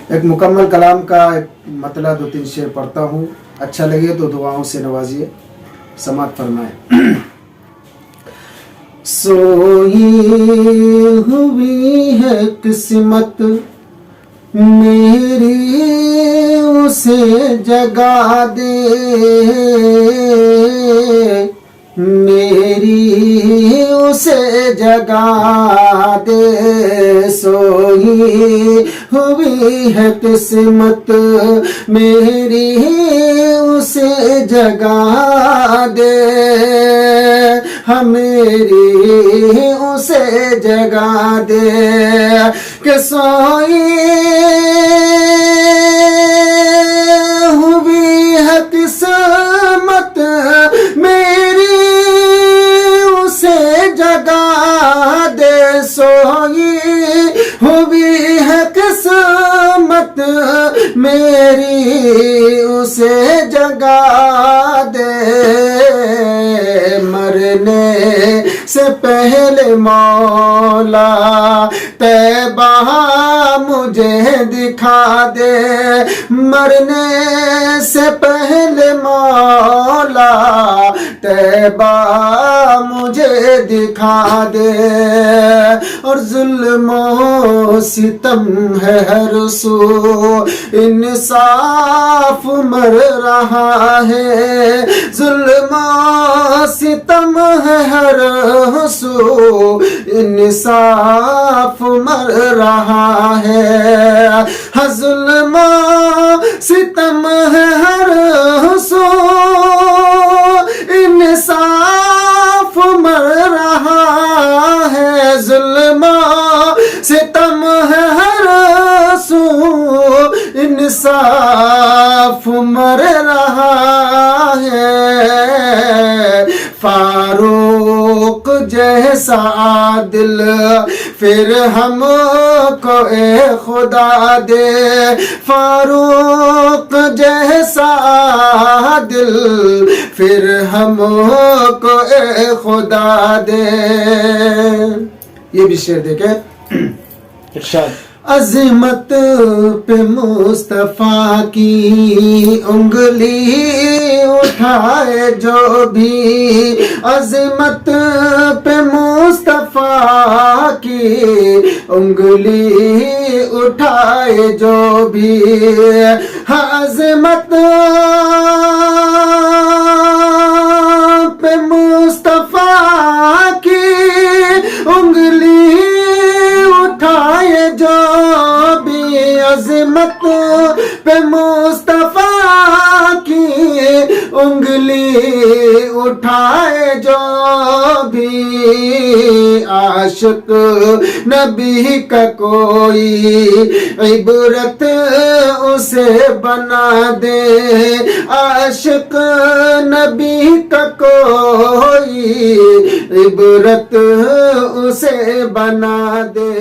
ایک مکمل کلام کا ایک مطلع 2-3 شعر پڑھتا ہوں، اچھا لگے تو دعاؤں سے نوازیے، سماعت فرمائیں۔ سوئی ہوئی ہے قسمت میری اسے جگا دے، میری اسے جگا دے، سوئی ہوئی ہے قسمت میری اسے جگا دے، میری اسے جگا دے، کہ سوئی ہوئی ہے قسمت میری اسے جگا دے، سوئی ہوئی ہے قسمت میری اسے جگا دے، مرنے سے پہلے مولا طیبہ مجھے دکھا دے، مرنے سے پہلے مولا طیبہ مجھے دکھا دے، اور ظلم و ستم ہے ہر سو انصاف مر رہا ہے، ظلم و ستم ہے ہر سو انصاف مر رہا ہے، ظلم و ستم ہے ہر سو انصاف مر رہا ہے، ظلم و ستم ہے ہر سو انصاف مر رہا ہے، فاروق جیسا عادل پھر ہم کو اے خدا دے، فاروق جیسا عادل پھر ہم کو اے خدا دے۔ یہ بھی شعر دیکھیں، ارشاد۔ عظمت پہ مصطفیٰ کی انگلی اٹھائے جو بھی، عظمت پہ مصطفیٰ کی انگلی اٹھائے جو بھی، عظمت پہ مصطفیٰ کی انگلی اٹھائے جو بھی، عظمت پہ مصطفیٰ کی انگلی اٹھائے جو بھی، عاشق نبی کا کوئی عبرت اسے بنا دے، عاشق نبی کا کوئی عبرت اسے بنا دے۔